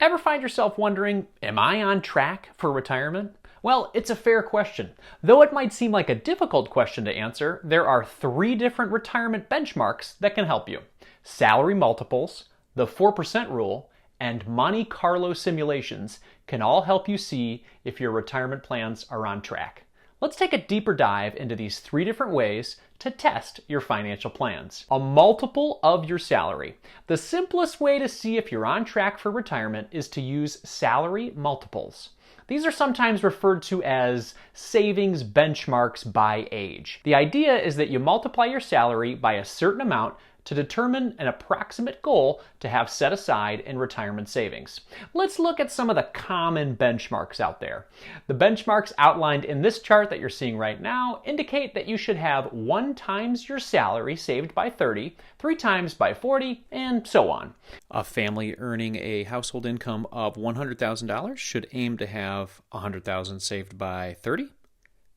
Ever find yourself wondering, am I on track for retirement? Well, it's a fair question. Though it might seem like a difficult question to answer, there are 3 different retirement benchmarks that can help you. Salary multiples, the 4% rule, and Monte Carlo simulations can all help you see if your retirement plans are on track. Let's take a deeper dive into these 3 different ways to test your financial plans. A multiple of your salary. The simplest way to see if you're on track for retirement is to use salary multiples. These are sometimes referred to as savings benchmarks by age. The idea is that you multiply your salary by a certain amount to determine an approximate goal to have set aside in retirement savings. Let's look at some of the common benchmarks out there. The benchmarks outlined in this chart that you're seeing right now indicate that you should have 1 times your salary saved by 30, 3 times by 40, and so on. A family earning a household income of $100,000 should aim to have $100,000 saved by 30,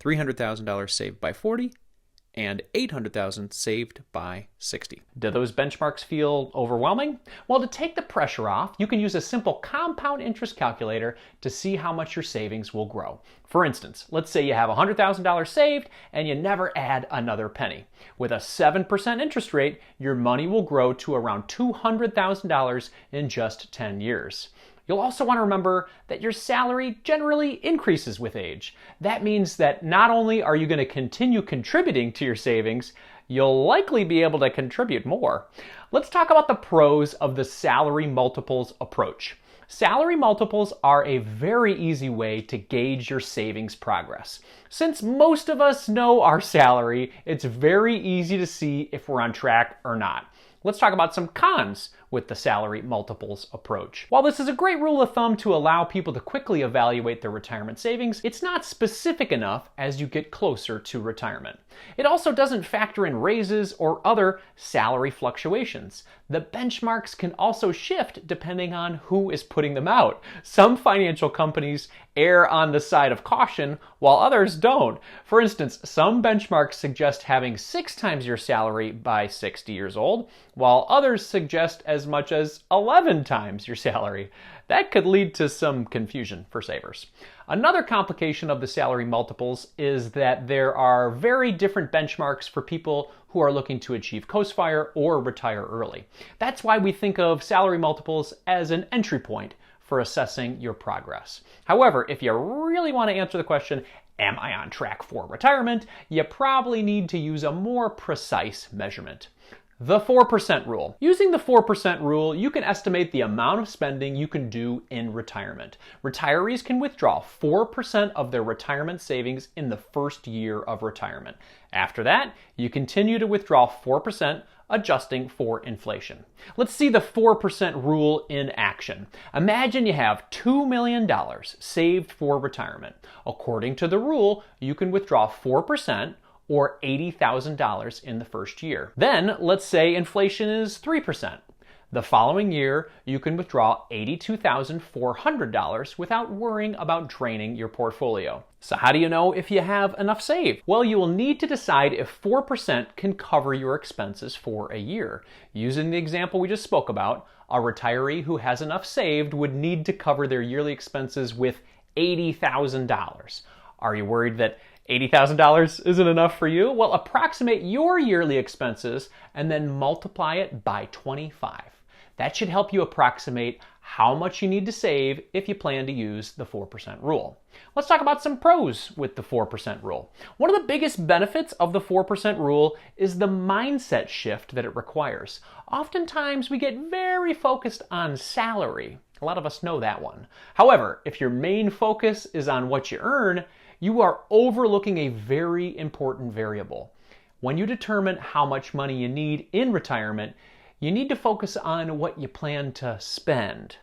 $300,000 saved by 40, and $800,000 saved by 60. Do those benchmarks feel overwhelming? Well, to take the pressure off, you can use a simple compound interest calculator to see how much your savings will grow. For instance, let's say you have $100,000 saved and you never add another penny. With a 7% interest rate, your money will grow to around $200,000 in just 10 years. You'll also want to remember that your salary generally increases with age. That means that not only are you going to continue contributing to your savings, you'll likely be able to contribute more. Let's talk about the pros of the salary multiples approach. Salary multiples are a very easy way to gauge your savings progress. Since most of us know our salary, it's very easy to see if we're on track or not. Let's talk about some cons with the salary multiples approach. While this is a great rule of thumb to allow people to quickly evaluate their retirement savings, it's not specific enough as you get closer to retirement. It also doesn't factor in raises or other salary fluctuations. The benchmarks can also shift depending on who is putting them out. Some financial companies err on the side of caution while others don't. For instance, some benchmarks suggest having 6 times your salary by 60 years old, while others suggest as much as 11 times your salary. That could lead to some confusion for savers. Another complication of the salary multiples is that there are very different benchmarks for people who are looking to achieve post-fire or retire early. That's why we think of salary multiples as an entry point for assessing your progress. However, if you really want to answer the question, am I on track for retirement? You probably need to use a more precise measurement. The 4% rule. Using the 4% rule, you can estimate the amount of spending you can do in retirement. Retirees can withdraw 4% of their retirement savings in the first year of retirement. After that, you continue to withdraw 4%, adjusting for inflation. Let's see the 4% rule in action. Imagine you have $2 million saved for retirement. According to the rule, you can withdraw 4%, or $80,000 in the first year. Then, let's say inflation is 3%. The following year, you can withdraw $82,400 without worrying about draining your portfolio. So how do you know if you have enough saved? Well, you will need to decide if 4% can cover your expenses for a year. Using the example we just spoke about, a retiree who has enough saved would need to cover their yearly expenses with $80,000. Are you worried that $80,000 isn't enough for you? Well, approximate your yearly expenses and then multiply it by 25. That should help you approximate how much you need to save if you plan to use the 4% rule. Let's talk about some pros with the 4% rule. One of the biggest benefits of the 4% rule is the mindset shift that it requires. Oftentimes we get very focused on salary. A lot of us know that one. However, if your main focus is on what you earn, you are overlooking a very important variable. When you determine how much money you need in retirement, you need to focus on what you plan to spend.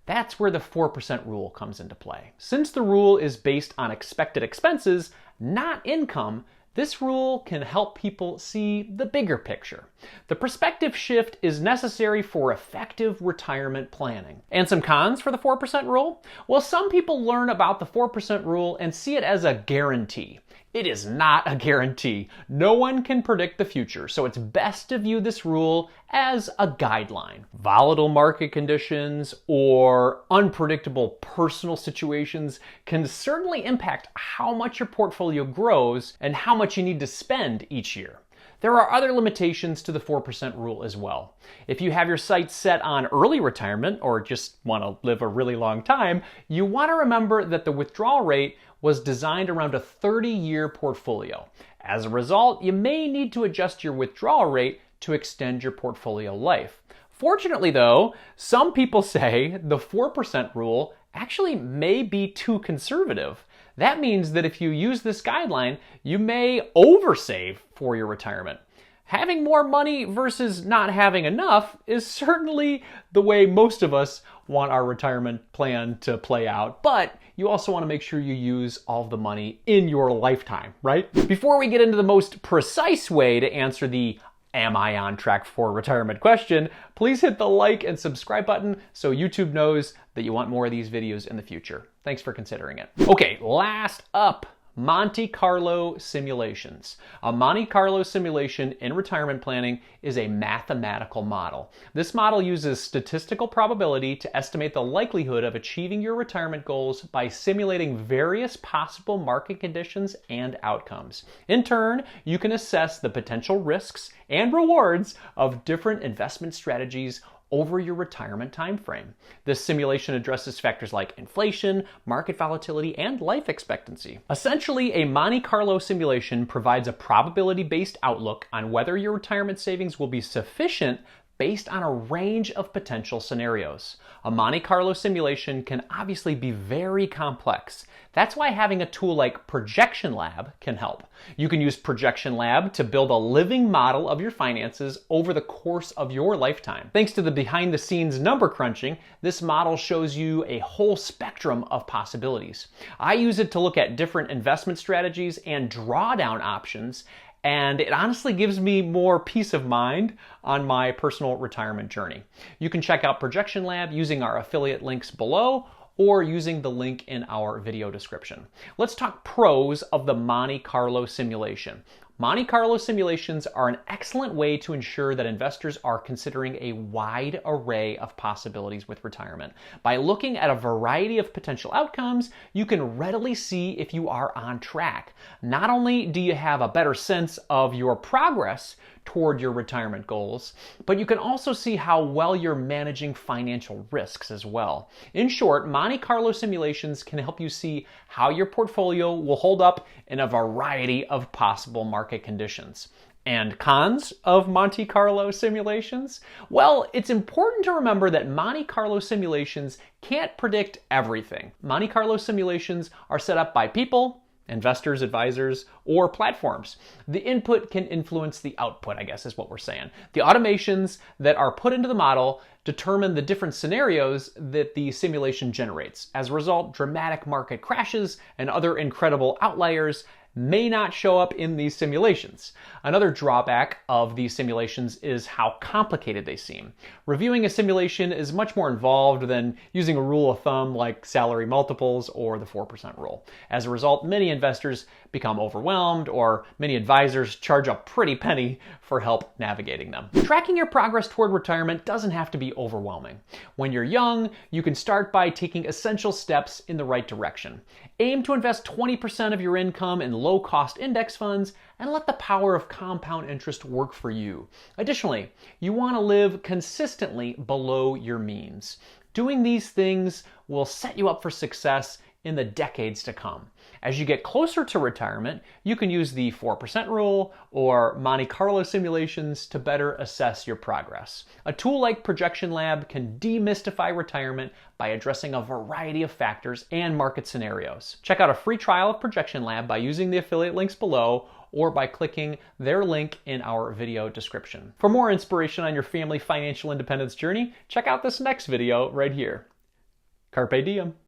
That's where the 4% rule comes into play. Since the rule is based on expected expenses, not income, this rule can help people see the bigger picture. The perspective shift is necessary for effective retirement planning. And some cons for the 4% rule? Well, some people learn about the 4% rule and see it as a guarantee. It is not a guarantee. No one can predict the future, so it's best to view this rule as a guideline. Volatile market conditions or unpredictable personal situations can certainly impact how much your portfolio grows and how much you need to spend each year. There are other limitations to the 4% rule as well. If you have your sights set on early retirement or just want to live a really long time, you want to remember that the withdrawal rate was designed around a 30-year portfolio. As a result, you may need to adjust your withdrawal rate to extend your portfolio life. Fortunately though, some people say the 4% rule actually may be too conservative. That means that if you use this guideline, you may oversave for your retirement. Having more money versus not having enough is certainly the way most of us want our retirement plan to play out, but you also want to make sure you use all of the money in your lifetime, right? Before we get into the most precise way to answer the "Am I on track for retirement?" question, please hit the like and subscribe button so YouTube knows that you want more of these videos in the future. Thanks for considering it. Okay, last up, Monte Carlo simulations. A Monte Carlo simulation in retirement planning is a mathematical model. This model uses statistical probability to estimate the likelihood of achieving your retirement goals by simulating various possible market conditions and outcomes. In turn, you can assess the potential risks and rewards of different investment strategies over your retirement time frame. This simulation addresses factors like inflation, market volatility, and life expectancy. Essentially, a Monte Carlo simulation provides a probability-based outlook on whether your retirement savings will be sufficient based on a range of potential scenarios. A Monte Carlo simulation can obviously be very complex. That's why having a tool like Projection Lab can help. You can use Projection Lab to build a living model of your finances over the course of your lifetime. Thanks to the behind-the-scenes number crunching, this model shows you a whole spectrum of possibilities. I use it to look at different investment strategies and drawdown options, and it honestly gives me more peace of mind on my personal retirement journey. You can check out Projection Lab using our affiliate links below or using the link in our video description. Let's talk pros of the Monte Carlo simulation. Monte Carlo simulations are an excellent way to ensure that investors are considering a wide array of possibilities with retirement. By looking at a variety of potential outcomes, you can readily see if you are on track. Not only do you have a better sense of your progress toward your retirement goals, but you can also see how well you're managing financial risks as well. In short, Monte Carlo simulations can help you see how your portfolio will hold up in a variety of possible market conditions. And cons of Monte Carlo simulations? Well, it's important to remember that Monte Carlo simulations can't predict everything. Monte Carlo simulations are set up by people, investors, advisors, or platforms. The input can influence the output, I guess is what we're saying. The automations that are put into the model determine the different scenarios that the simulation generates. As a result, dramatic market crashes and other incredible outliers may not show up in these simulations. Another drawback of these simulations is how complicated they seem. Reviewing a simulation is much more involved than using a rule of thumb like salary multiples or the 4% rule. As a result, many investors become overwhelmed, or many advisors charge a pretty penny for help navigating them. Tracking your progress toward retirement doesn't have to be overwhelming. When you're young, you can start by taking essential steps in the right direction. Aim to invest 20% of your income in low-cost index funds and let the power of compound interest work for you. Additionally, you want to live consistently below your means. Doing these things will set you up for success in the decades to come. As you get closer to retirement, you can use the 4% rule or Monte Carlo simulations to better assess your progress. A tool like Projection Lab can demystify retirement by addressing a variety of factors and market scenarios. Check out a free trial of Projection Lab by using the affiliate links below or by clicking their link in our video description. For more inspiration on your family financial independence journey, check out this next video right here. Carpe diem.